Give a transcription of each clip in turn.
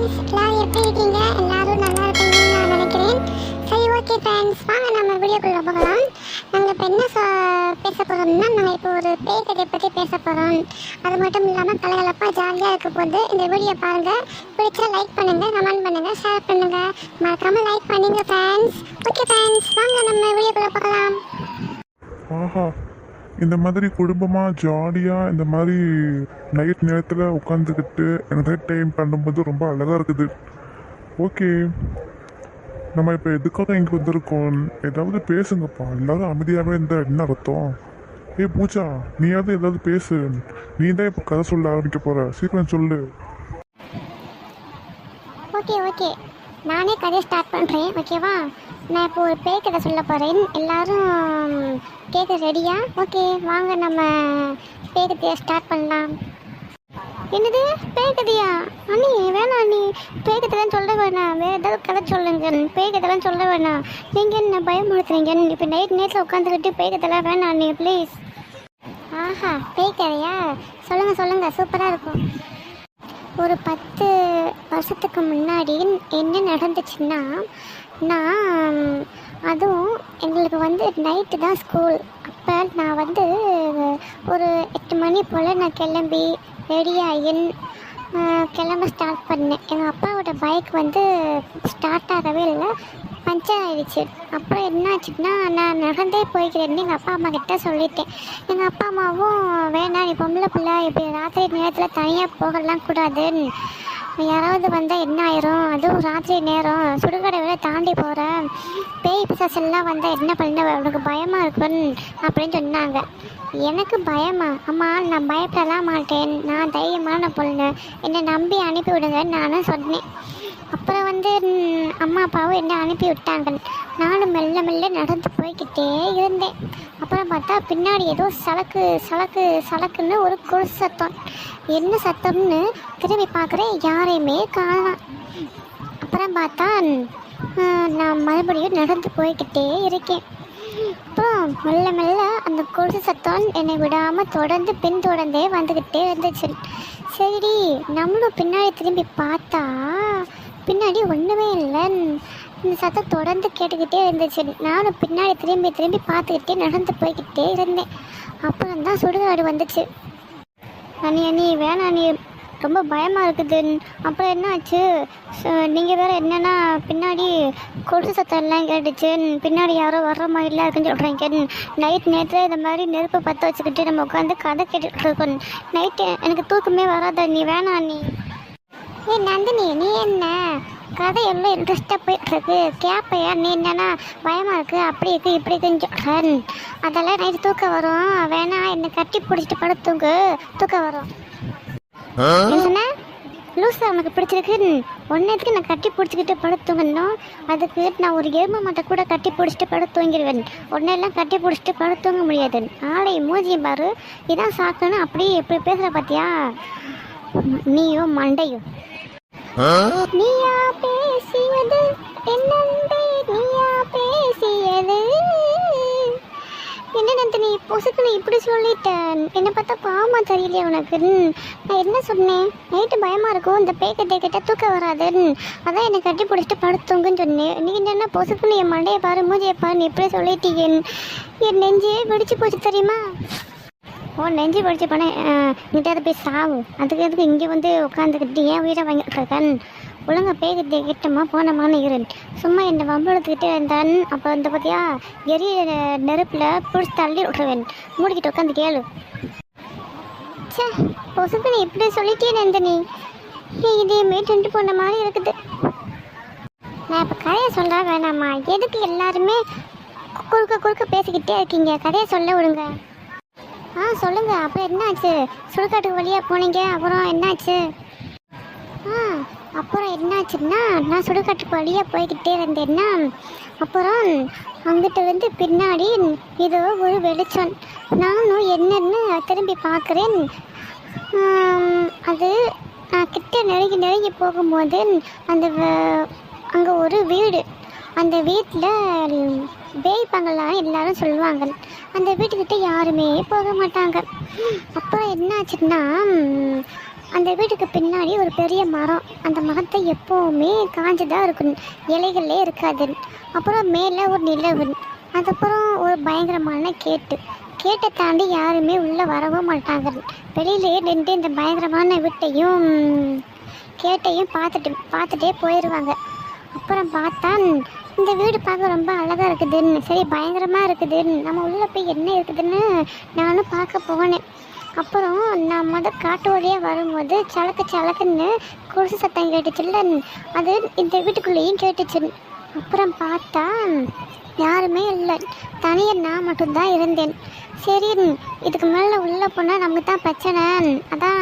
Friends, எல்லாரும் எப்படி இருக்கீங்க? எல்லாரும் நல்லா இருப்பீங்கன்னு நான் நினைக்கிறேன். சரி, ஓகே ஃப்ரெண்ட்ஸ், வாங்க நம்ம வீடியோக்குள்ளே போகலாம். நாங்கள் இப்போ என்ன பேச போகிறோம்னா, நாங்கள் இப்போ ஒரு பேய் கதையை பற்றி பேச போகிறோம். அது மட்டும் இல்லாமல் கலகலப்பாக ஜாலியாக இருக்க போது இந்த வீடியோ பாருங்கள். பிடிச்சா லைக் பண்ணுங்கள், கமெண்ட் பண்ணுங்கள், ஷேர் பண்ணுங்கள், மறக்காமல் லைக் பண்ணுங்கள் ஃப்ரெண்ட்ஸ். ஓகே ஃப்ரெண்ட்ஸ், வாங்க நம்ம வீடியோக்குள்ளே போகலாம். ஆஹா, இந்த மாதிரி குடும்பமாக ஜாலியாக இந்த மாதிரி நைட் நேரத்தில் உட்காந்துக்கிட்டு என்டர்டைன் பண்ணும்போது ரொம்ப அழகாக இருக்குது. ஓகே, நம்ம இப்போ எதுக்காக இங்கே வந்திருக்கோம்? ஏதாவது பேசுங்கப்பா. எல்லாரும் அமைதியாகவே இருந்தால் என்ன அர்த்தம்? பூஜா, நீயாவது ஏதாவது பேசு. நீ தான் இப்போ கதை சொல்ல ஆரம்பிக்க போகிற. சீக்கிரம் சொல்லு. ஓகே, நானே கதையை ஸ்டார்ட் பண்ணுறேன். ஓகேவா? நான் இப்போ ஒரு பேய் கதை சொல்ல போகிறேன். எல்லாரும் கேட்க ரெடியா? ஓகே, வாங்க நம்ம பேய் கதையை ஸ்டார்ட் பண்ணலாம். என்னது, பேய் கதையா? அண்ணி வேணாம், அண்ணி பேய் கதைலாம் சொல்ல வேணாம். வேறு ஏதாவது கதை சொல்லுங்க. பேய் கதைலாம் சொல்ல வேணாம். நீங்கள் என்ன பயமுறுத்துறீங்க? இப்போ நைட் நேரத்தில் உட்காந்துக்கிட்டு பேய் கதைலாம் வேணாம் அண்ணி, ப்ளீஸ். ஆஹா, பேய் கதையா? சொல்லுங்கள், சூப்பராக இருக்கும். ஒரு 10 வருஷத்துக்கு முன்னாடி என்ன நடந்துச்சுன்னா, அதுவும் எங்களுக்கு நைட்டு தான் ஸ்கூல். அப்போ நான் ஒரு 8 மணி போல் நான் கிளம்பி ரெடியாகின் கிளம்ப ஸ்டார்ட் பண்ணேன். எங்கள் அப்பாவோட பைக் ஸ்டார்ட் ஆகவே இல்லை, பஞ்சர் ஆகிடுச்சு. அப்புறம் என்னாச்சுன்னா, நான் நடந்தே போய்க்கிறேன்னு எங்கள் அப்பா அம்மா கிட்ட சொல்லிட்டேன். எங்கள் அப்பா அம்மாவும் வேணாம், நீ பொம்பளை பிள்ளை, இப்படி ராத்திரி நேரத்தில் தனியாக போகலாம் கூடாதுன்னு, யாராவது வந்தால் என்ன ஆயிரும், அதுவும் ராத்திரி நேரம் சுடுகாடை விட தாண்டி போகிறேன், பேய் பிசாசெல்லாம் வந்தால் என்ன பண்ண, உனக்கு பயமாக இருக்குன்னு அப்படின்னு சொன்னாங்க. எனக்கு பயமா? அம்மா, நான் பயப்படலாம் மாட்டேன், நான் தைரியமான பொண்ணு, என்னை நம்பி அனுப்பி விடுங்கன்னு நானும் சொன்னேன். அப்புறம் அம்மா அப்பாவும் என்ன அனுப்பி விட்டாங்க. நானும் மெல்ல நடந்து போய்கிட்டே இருந்தேன். அப்புறம் பார்த்தா பின்னாடி ஏதோ சலக்குன்னு ஒரு கொலுசு சத்தம். என்ன சத்தம்னு திரும்பி பார்க்குறேன், யாரையுமே காணலாம். அப்புறம் பார்த்தா நான் மறுபடியும் நடந்து போய்கிட்டே இருக்கேன். அப்புறம் மெல்ல அந்த கொலுசு சத்தம் என்னை விடாமல் பின்தொடர்ந்தே வந்துக்கிட்டே இருந்துச்சு. சரி, நம்மளும் பின்னாடி திரும்பி பார்த்தா பின்னாடி ஒன்றுமே இல்லை. இந்த சத்தம் தொடர்ந்து கேட்டுக்கிட்டே இருந்துச்சு. நானும் பின்னாடி திரும்பி பார்த்துக்கிட்டே நடந்து போய்கிட்டே இருந்தேன். அப்புறம் தான் சுடுகாடு வந்துச்சு. அண்ணி வேணாம், நீ ரொம்ப பயமாக இருக்குது. அப்புறம் என்ன ஆச்சு? நீங்கள் வேறு என்னென்னா பின்னாடி கொலுசு சத்தம் எல்லாம் கேட்டுச்சு, பின்னாடி யாரோ வர்ற மாதிரிலாம் இருக்குன்னு சொல்கிறீங்க. நைட் நேரத்தில் இந்த மாதிரி நெருப்பு பற்ற வச்சுக்கிட்டு நம்ம உட்காந்து கதை கேட்டுக்கிட்டு இருக்கோம். நைட்டு எனக்கு தூக்கமே வராத, நீ வேணாம். நீ நந்தினி, நீ என்ன கதை எவ்வளோ இன்ட்ரெஸ்டாக போயிட்டுருக்கு, கேப்பையா? நீ என்னன்னா பயமாக இருக்குது, அப்படி இருக்குது இப்படி இருக்குன்னு சொல்கிறேன். அதெல்லாம் நைட்டு தூக்கம் வரும், வேணாம், என்னை கட்டி பிடிச்சிட்டு படுத்துங்க, தூக்கம் வரும். என்ன லூஸா உனக்கு பிடிச்சிருக்கு? ஒன்றதுக்கு நான் கட்டி பிடிச்சிக்கிட்டு படுத்துங்கன்னும், அதுக்கு நான் ஒரு எருமை மாட்டை கூட கட்டி பிடிச்சிட்டு படுத்துங்கிடுவேன். ஒன்னெல்லாம் கட்டி பிடிச்சிட்டு படுத்துங்க முடியாது. ஆளை மூஞ்சியும் பாரு, இதான் சாக்குன்னு அப்படியே எப்படி பேசுகிற பார்த்தியா? நீயோ மண்டையோ? நீயா பேசியது என்னே, நீயா பேசியது என்ன நந்தினி, பொசுக்குன்னு இப்படி சொல்லிட்டேன். என்னை பார்த்தா பாவமா தெரியலையே உனக்கு? நான் என்ன சொன்னேன்? நைட்டு பயமாக இருக்கும், இந்த பேய் கட்டை கிட்ட தூக்கம் வராது, அதான் என்னை கட்டி பிடிச்சிட்டு படுத்துங்கன்னு சொன்னேன். நீ என்னென்ன பொசுக்குன்னு என் மண்டையை பாரு, மூஞ்சியை பாரு, நீ இப்படி சொல்லிட்டீங்க. என் நெஞ்சே வெடிச்சு போச்சு தெரியுமா? நெஞ்சு படிச்சு போனேன், இங்கிட்ட போய் சாவு. அதுக்கு இங்கே உட்காந்துக்கிட்டு ஏன் உயிரை வாங்கிட்டு இருக்கேன்? ஒழுங்கா பேய்கிட்டே கிட்டமா போனமான்னு இருன், சும்மா என்னை வம்பளத்துக்கிட்டே இருந்தான். அப்போ பார்த்தியா, எரிய நெருப்பில் பிடிச்சி தள்ளி விட்டுருவேன். மூடிக்கிட்டு உட்காந்து கேளு. சே, பொசுக்கு நீ இப்படி சொல்லிட்டே நந்தினி, இதையுமே டென்ட்டு போன மாதிரி இருக்குது. நான் இப்போ கதையை சொல்ல வேணாமா? எதுக்கு எல்லாருமே குறுக்க பேசிக்கிட்டே இருக்கீங்க? கதையை சொல்ல விடுங்க. சொல்லுங்க. அப்புறம் என்னாச்சு? சுடுகாட்டுக்கு வழியாக போனீங்க, அப்புறம் என்னாச்சு? அப்புறம் என்னாச்சுன்னா, நான் சுடுகாட்டுக்கு வழியாக போய்கிட்டே இருந்தேன்னா, அப்புறம் அங்கிட்ட பின்னாடி ஏதோ ஒரு வெளிச்சம். நானும் என்னன்னு திரும்பி பார்க்குறேன். அது நான் கிட்ட நெருங்கி போகும்போது அங்கே ஒரு வீடு. அந்த வீட்டில் பேய் பங்களாம் எல்லாரும் சொல்லுவாங்க. அந்த வீட்டுக்கிட்ட யாருமே போக மாட்டாங்க. அப்புறம் என்னாச்சுன்னா, அந்த வீட்டுக்கு பின்னாடி ஒரு பெரிய மரம். அந்த மரத்தை எப்போவுமே காஞ்சுதான் இருக்கும், இலைகளே இருக்காது. அப்புறம் மேலே ஒரு நிலவு. அதுக்கப்புறம் ஒரு பயங்கரமான கேட்டை தாண்டி யாருமே உள்ளே வரவும் மாட்டாங்க. வெளியிலே நின்று இந்த பயங்கரமான வீட்டையும் கேட்டையும் பார்த்துட்டே போயிடுவாங்க. அப்புறம் பார்த்தா இந்த வீடு பார்க்க ரொம்ப அழகாக இருக்குதுன்னு, சரி பயங்கரமாக இருக்குதுன்னு நம்ம உள்ளே போய் என்ன இருக்குதுன்னு நானும் பார்க்க போனேன். அப்புறம் நான் காட்டு வழியாக வரும்போது சலக்குன்னு குடிசை சத்தம் கேட்டுச்சுல்ல, அது இந்த வீட்டுக்குள்ளேயும் கேட்டுச்சு. அப்புறம் பார்த்தா யாருமே இல்லை, தனியாக நான் மட்டும்தான் இருந்தேன். சரி இதுக்கு மேலே உள்ளே போனால் நமக்கு தான் பிரச்சனை, அதான்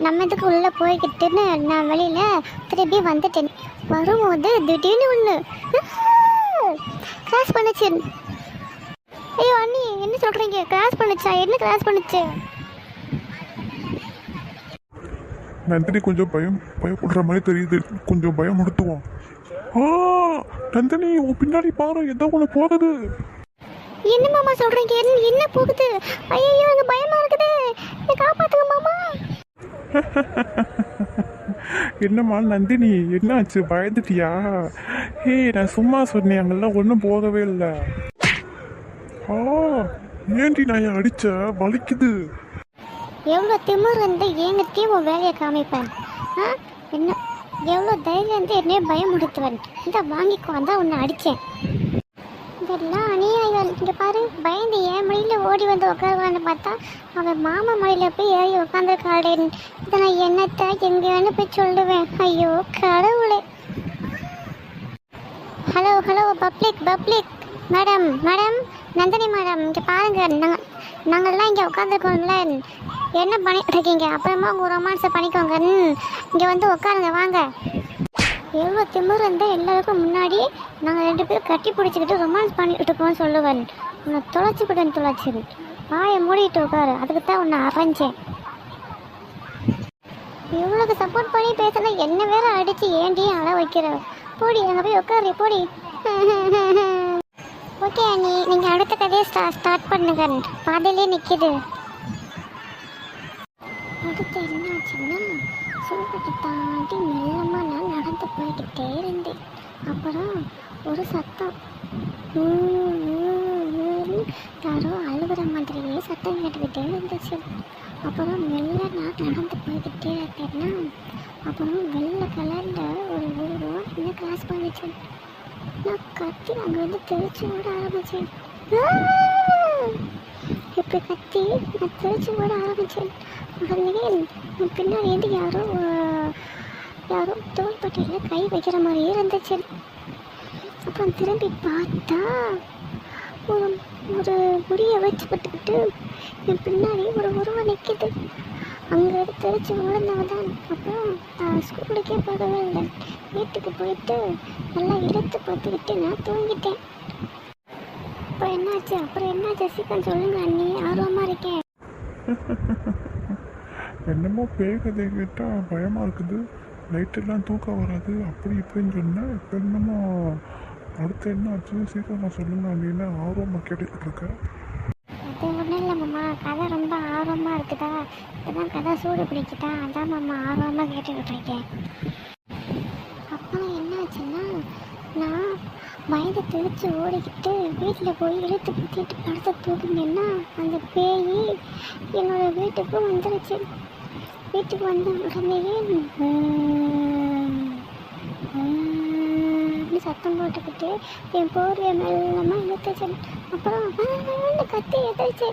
நம்ம இதுக்கு உள்ளே போய்கிட்டுன்னு நான் வெளியில் திரும்பி வந்துட்டேன். வரும்போது திடீர்னு ஒன்று கிராஸ் பண்ணுச்சு. ஐயோ அண்ணி என்ன சொல்கிறீங்க, கிராஸ் பண்ணுச்சா? என்ன கிராஸ் பண்ணுச்சு? நந்தினி கொஞ்சம் பயப்படுற மாதிரி தெரியுது, கொஞ்சம் பயமுடுத்துவோம். நந்தினி உன் பின்னாடி பாரு, ஏதோ ஒன்று போகுது. என்ன மாமா சொல்கிறீங்க? என்ன போகுது? ஐயோ எனக்கு பயமாக இருக்குது, காப்பாற்றுங்க மாமா. என்னம்மா நந்தினி, என்னாச்சு, பயந்துட்டியா? நான் சும்மா சொன்னேன், அங்கெல்லாம் ஒன்றும் போகவே இல்லை. ஏன்டி நான் அடிச்ச, வலிக்குது. எவ்வளோ திமிர் இருந்து என்கிட்டயும் உன் வேலையை காமிப்பேன். என்ன எவ்வளோ தைரியம் இருந்து என்னையே பயமுடுத்துவன். இந்த வாங்கிக்கோ, தான் உன்னை அடித்தேன். இதெல்லாம் அநியாயம். இங்கே பாரு, பயந்து என் மடியில் ஓடி வந்து உட்காருவான்னு பார்த்தா அவன் மாமா மடியில் போய் ஏறி உட்காந்துருக்காளேன். இதை நான் என்னத்தை எங்கேன்னு போய் சொல்லுவேன். ஐயோ கடவுளே. Hello public madam Nandini madam, இங்கே பாருங்கள், நாங்கள்லாம் இங்கே உட்காந்துருக்கோம்ல, என்ன பண்ணிட்டு இருக்கீங்க? அப்புறமா உங்கள் ரொமான்ஸை பண்ணிக்கோங்க, இங்கே வந்து உட்காருங்க வாங்க. எவ்வளோ திமிர் இருந்தால் எல்லாருக்கும் முன்னாடி நாங்கள் 2 பேரும் கட்டி பிடிச்சிக்கிட்டு ரொமான்ஸ் பண்ணிட்டு இருக்கோம்னு சொல்லுவேன். உன்னை தொலைச்சி வாயை மூடிட்டு உட்காரு, அதுக்கு தான் உன்னை அரைஞ்சேன். இவ்வளோக்கு சப்போர்ட் பண்ணி பேசுனா என்ன வேற அடித்து ஏண்டி அழ வைக்கிற? போடி, அங்கே போய் உட்காரு போடி. ஓகே அண்ணி, நீங்கள் அடுத்த கதையை ஸ்டார்ட் பண்ணுங்க, பாதையிலே நிற்கிது. அடுத்து என்னாச்சுன்னா, சூப்பத்தை தாண்டி மெல்லமாக நான் நடந்து போய்கிட்டே இருந்தேன். அப்புறம் ஒரு சத்தம், யாரோ அழுகிற மாதிரியே சத்தம் கேட்டுக்கிட்டே இருந்துச்சு. அப்புறம் மெல்ல நான் நடந்து போய்கிட்டே இருக்கேன்னா, அப்புறம் வெள்ளை கலரில் ஒரு உருவம் என்ன கிராஸ் பண்ணிச்சு. நான் கத்தி அங்கேருந்து தெளிச்சு ஓட ஆரம்பித்தேன். இப்படி கத்தி நான் தெளிச்சு ஓட ஆரம்பித்தேன். உடனே பின்னாடி இருந்து யாரோ தோள்பட்டையில் கை வைக்கிற மாதிரியே இருந்துச்சு. அப்புறம் திரும்பி பார்த்தா ஒரு முடியை வச்சு பட்டுக்கிட்டு என் பின்னாடி ஒரு உருவம் நிற்கிது. அங்கே தெளிச்சு ஓடுனவ தான். அப்புறம் ஸ்கூலுக்கே போகவே இல்லை, வீட்டுக்கு போயிட்டு நல்லா இழுத்து பார்த்துக்கிட்டு நான் தூங்கிட்டேன். அப்புறம் என்னாச்சு சீக்கிரம் சொல்லுங்க அண்ணி, ஆர்வமாக இருக்கேன். என்னமோ பேய் கதை கேட்டால் பயமாக இருக்குது, நைட்டெல்லாம் தூக்கம் வராது, அப்படி இப்படின்னு சொன்னேன். இப்போ என்னமோ அடுத்து என்ன ஆச்சு, சீக்கிரம் நான் சொல்லுங்க அப்படின்னு ஆர்வமாக கேட்டுக்கிட்டு இருக்கேன். அது ஒன்றும் இல்லை மாமா, கதை ரொம்ப ஆர்வமாக இருக்குதா, இப்போதான் கதை சூடு பிடிக்குதா, அதான் மாமா ஆர்வமாக கேட்டுக்கிட்டு இருக்கேன். அப்புறம் என்னாச்சுன்னா, நான் வயதை தெளித்து ஓடிக்கிட்டு வீட்டில் போய் இழுத்து குத்திட்டு படுத்து தூக்குனேன்னா அந்த பேய் என்னோட வீட்டுக்கு வந்துருச்சு. வீட்டுக்கு வந்த உடனேயே சத்தம் போட்டுக்கிட்டு என் போர்வையை மெல்லமாக இழுத்துச்சு. அப்புறம் கத்தி எதிர்த்து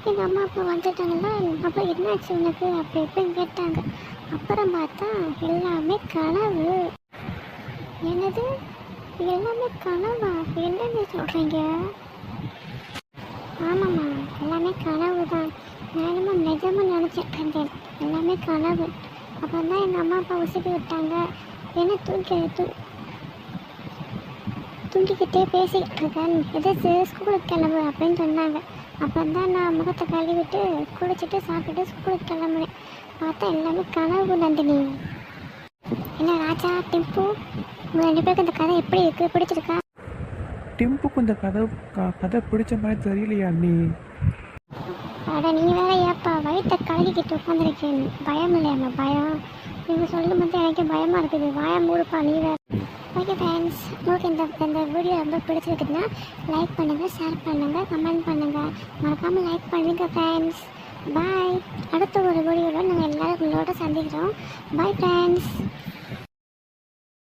எங்கள் அம்மா அப்பா வந்துட்டாங்களா. அப்புறம் என்னாச்சு உனக்கு அப்படி இப்படின்னு கேட்டாங்க. அப்புறம் பார்த்தா எல்லாமே கனவு. என்னது எல்லாமே கனவா? என்னன்னு சொல்கிறீங்க? ஆமாம்மா, எல்லாமே கனவு தான். நானும் நிஜமாக நினச்சிட்டு இருந்தேன், எல்லாமே கனவு. அப்புறம் தான் எங்கள் அம்மா அப்பா உசுப்பி விட்டாங்க. என்ன தூங்கிக்கிட்டே பேசிக்கிட்டு இருக்கேன், எதாச்சு ஸ்கூலுக்கு கிளம்பு அப்படின்னு சொன்னாங்க. அப்புறம் தான் நான் முகத்தை கழுவிட்டு குளிச்சுட்டு சாப்பிட்டுட்டு ஸ்கூலுக்கு கிளம்புனேன். பார்த்தா எல்லாமே கனவு. நந்தினி, என்ன ராஜா, டிம்பு, உங்கள் 2 பேருக்கு இந்த கதை எப்படி இருக்குது, பிடிச்சிருக்கா? டிம்புக்கு இந்த கதை பிடிச்ச மாதிரி தெரியலையா அண்ணி? அட நீ வேற ஏப்பா வயிற்ற கலக்கிக்கிட்டு உட்காந்துருக்கேன், பயம் இல்லையாம்மா பயம்? நீங்கள் சொல்லும் போது எனக்கு பயமாக இருக்குது, வாயை மூடுப்பா நீ வேற. ஓகே ஃப்ரெண்ட்ஸ், உங்களுக்கு இந்த வீடியோ ரொம்ப பிடிச்சிருக்குதுன்னா லைக் பண்ணுங்கள், ஷேர் பண்ணுங்கள், கமெண்ட் பண்ணுங்கள், மறக்காமல் லைக் பண்ணுங்கள் ஃப்ரெண்ட்ஸ். பாய். அடுத்த ஒரு வீடியோவில் நாங்கள் எல்லோரும் உங்களோட சந்திக்கிறோம். Bye friends.